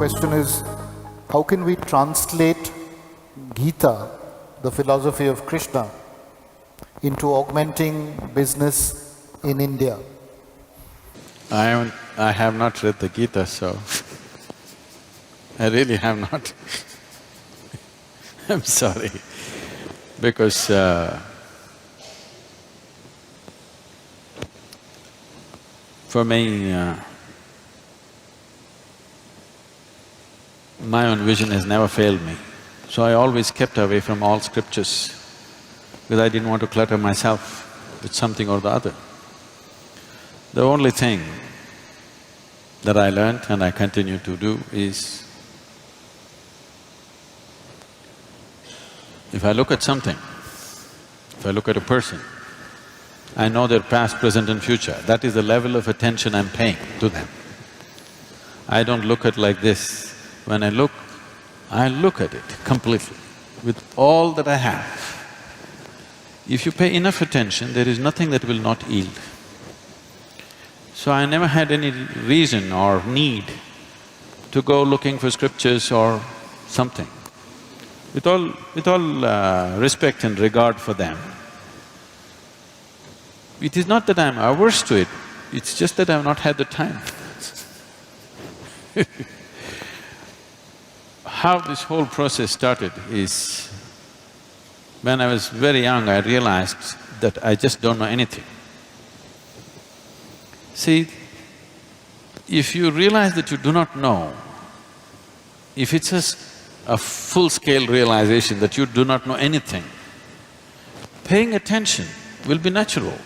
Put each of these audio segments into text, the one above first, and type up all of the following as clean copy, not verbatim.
question is, how can we translate Gita, the philosophy of Krishna, into augmenting business in India? I have not read the Gita, so I really have not. I'm sorry, because for me, my own vision has never failed me. So I always kept away from all scriptures because I didn't want to clutter myself with something or the other. The only thing that I learnt and I continue to do is, if I look at something, if I look at a person, I know their past, present and future. That is the level of attention I'm paying to them. I don't look at like this. When I look at it completely, with all that I have. If you pay enough attention, there is nothing that will not yield. So I never had any reason or need to go looking for scriptures or something. With all respect and regard for them, it is not that I'm averse to it, it's just that I've not had the time. How this whole process started is, when I was very young, I realized that I just don't know anything. See, if you realize that you do not know, if it's a full-scale realization that you do not know anything, paying attention will be natural,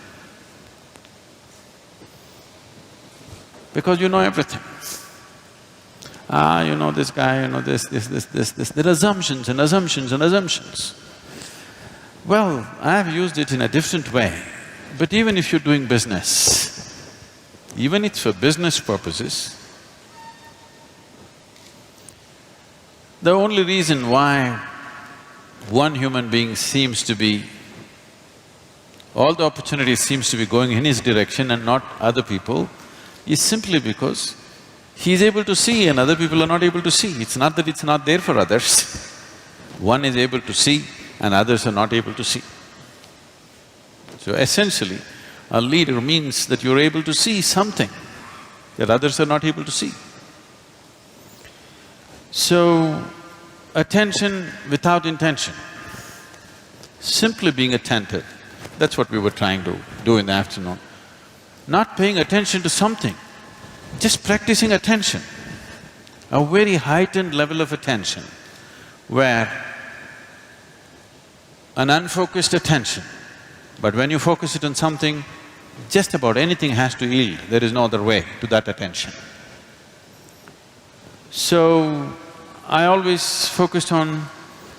because you know everything. You know this guy, you know this. There are assumptions and assumptions and assumptions. Well, I've used it in a different way, but even if you're doing business, even it's for business purposes, the only reason why one human being seems to be… all the opportunities seems to be going in his direction and not other people is simply because he's able to see and other people are not able to see. It's not that it's not there for others. One is able to see and others are not able to see. So essentially, a leader means that you're able to see something that others are not able to see. So, attention without intention, simply being attentive, that's what we were trying to do in the afternoon. Not paying attention to something, just practicing attention, a very heightened level of attention where an unfocused attention, but when you focus it on something, just about anything has to yield, there is no other way to that attention. So, I always focused on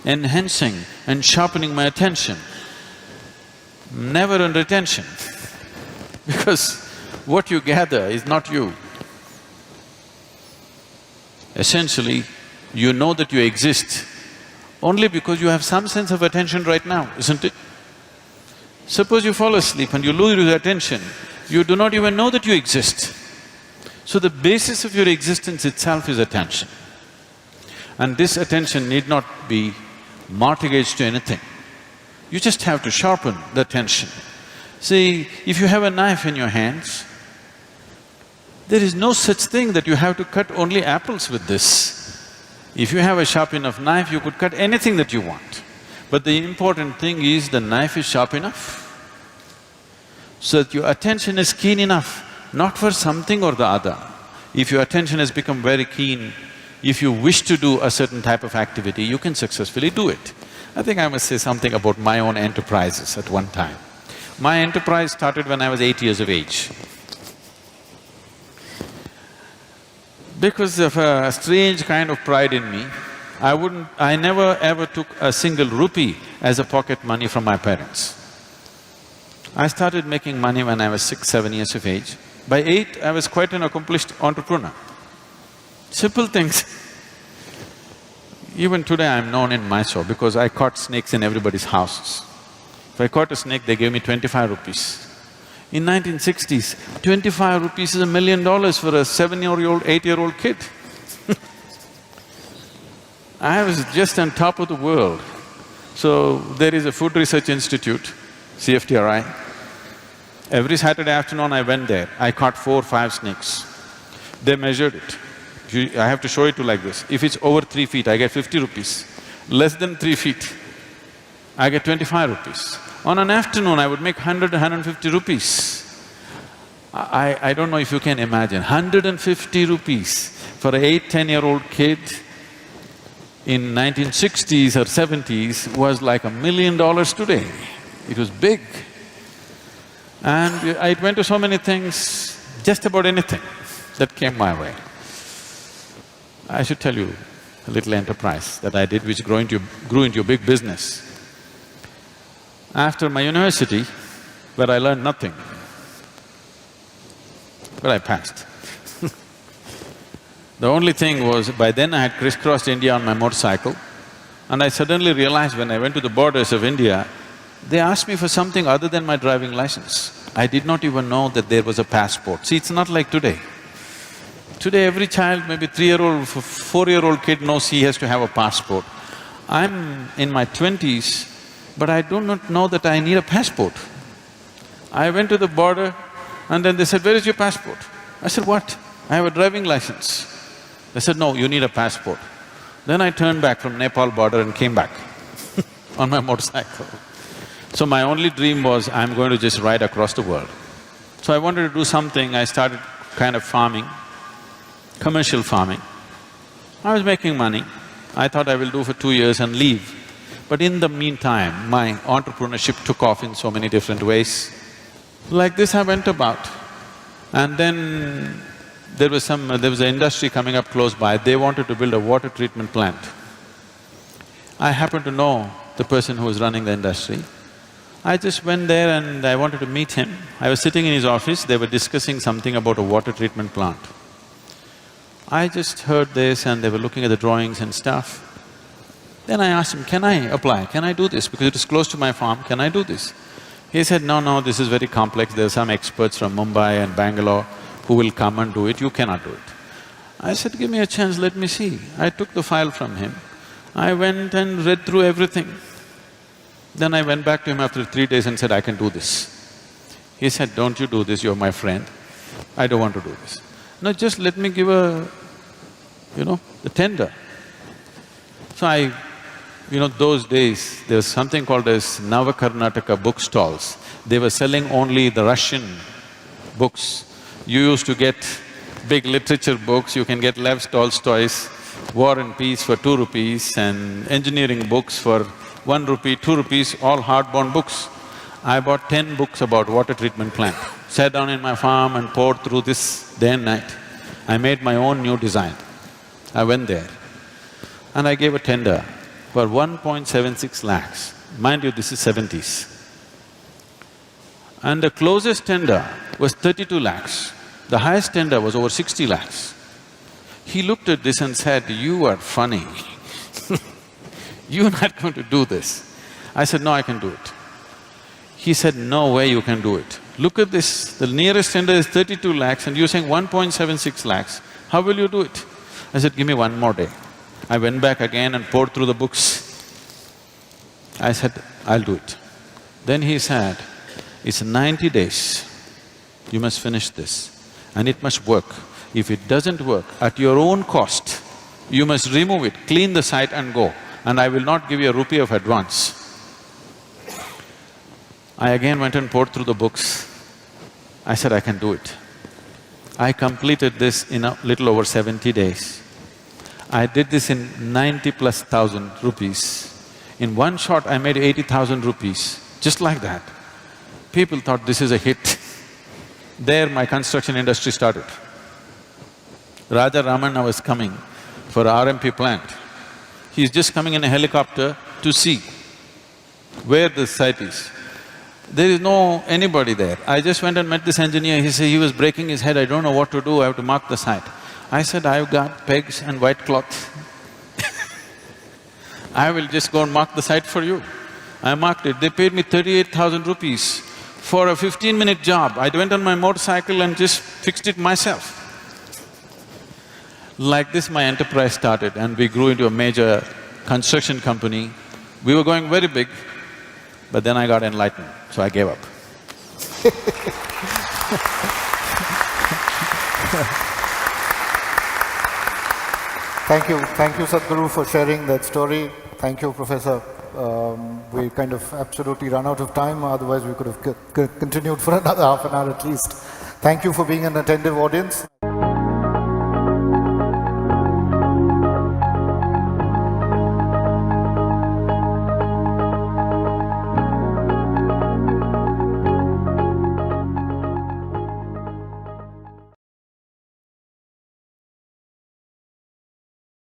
enhancing and sharpening my attention, never on retention because what you gather is not you. Essentially, you know that you exist only because you have some sense of attention right now, isn't it? Suppose you fall asleep and you lose your attention, you do not even know that you exist. So the basis of your existence itself is attention. And this attention need not be mortgaged to anything. You just have to sharpen the attention. See, if you have a knife in your hands, there is no such thing that you have to cut only apples with this. If you have a sharp enough knife, you could cut anything that you want. But the important thing is the knife is sharp enough, so that your attention is keen enough, not for something or the other. If your attention has become very keen, if you wish to do a certain type of activity, you can successfully do it. I think I must say something about my own enterprises at one time. My enterprise started when I was 8 years of age. Because of a strange kind of pride in me, I never ever took a single rupee as a pocket money from my parents. I started making money when I was 6, 7 years of age. By 8, I was quite an accomplished entrepreneur. Simple things. Even today I'm known in Mysore because I caught snakes in everybody's houses. If I caught a snake, they gave me 25 rupees. In 1960s, 25 rupees is $1 million for a 7-year-old, 8-year-old kid. I was just on top of the world. So there is a food research institute, CFTRI. Every Saturday afternoon I went there, I caught 4 or 5 snakes. They measured it. I have to show it to like this. If it's over 3 feet, I get 50 rupees. Less than 3 feet, I get 25 rupees. On an afternoon, I would make 100, 150 rupees. I don't know if you can imagine, 150 rupees for an 8, 10-year-old kid in 1960s or 70s was like $1 million today. It was big. And I went to so many things, just about anything that came my way. I should tell you a little enterprise that I did which grew into a big business. After my university, where I learned nothing, but I passed. The only thing was, by then I had crisscrossed India on my motorcycle, and I suddenly realized when I went to the borders of India, they asked me for something other than my driving license. I did not even know that there was a passport. See, it's not like today. Today every child, maybe 3-year-old, 4-year-old kid knows he has to have a passport. I'm in my 20s, but I do not know that I need a passport. I went to the border and then they said, "Where is your passport?" I said, "What? I have a driving license." They said, "No, you need a passport." Then I turned back from Nepal border and came back on my motorcycle. So my only dream was, I'm going to just ride across the world. So I wanted to do something, I started kind of farming, commercial farming. I was making money. I thought I will do for 2 years and leave. But in the meantime, my entrepreneurship took off in so many different ways. Like this I went about. And then there was an industry coming up close by, they wanted to build a water treatment plant. I happened to know the person who was running the industry. I just went there and I wanted to meet him. I was sitting in his office, they were discussing something about a water treatment plant. I just heard this and they were looking at the drawings and stuff. Then I asked him, "Can I apply? Can I do this? Because it is close to my farm, can I do this?" He said, "No, this is very complex, there are some experts from Mumbai and Bangalore who will come and do it, you cannot do it." I said, "Give me a chance, let me see." I took the file from him. I went and read through everything. Then I went back to him after 3 days and said, "I can do this." He said, "Don't you do this, you're my friend. I don't want to do this." "No, just let me give the tender." So those days, there was something called as Navakarnataka bookstalls. They were selling only the Russian books. You used to get big literature books, you can get Lev Tolstoy's War and Peace for 2 rupees and engineering books for 1 rupee, 2 rupees, all hardbound books. I bought 10 books about water treatment plant, sat down in my farm and poured through this day and night. I made my own new design. I went there and I gave a tender for 1.76 lakhs. Mind you, this is 70s. And the closest tender was 32 lakhs. The highest tender was over 60 lakhs. He looked at this and said, "You are funny. You're not going to do this." I said, "No, I can do it." He said, "No way you can do it. Look at this, the nearest tender is 32 lakhs and you're saying 1.76 lakhs. How will you do it?" I said, "Give me 1 more day." I went back again and poured through the books. I said, "I'll do it." Then he said, "It's 90 days, you must finish this and it must work. If it doesn't work, at your own cost, you must remove it, clean the site and go, and I will not give you a rupee of advance." I again went and poured through the books. I said, "I can do it." I completed this in a little over 70 days. I did this in 90,000+ rupees. In one shot, I made 80,000 rupees, just like that. People thought this is a hit. There my construction industry started. Raja Ramanna was coming for RMP plant. He's just coming in a helicopter to see where the site is. There is no anybody there. I just went and met this engineer, he said he was breaking his head, "I don't know what to do, I have to mark the site." I said, "I've got pegs and white cloth. I will just go and mark the site for you." I marked it, they paid me 38,000 rupees for a 15-minute job. I went on my motorcycle and just fixed it myself. Like this, my enterprise started and we grew into a major construction company. We were going very big, but then I got enlightened, so I gave up. Thank you Sadhguru for sharing that story. Thank you, Professor. We kind of absolutely run out of time, otherwise we could have continued for another half an hour at least. Thank you for being an attentive audience.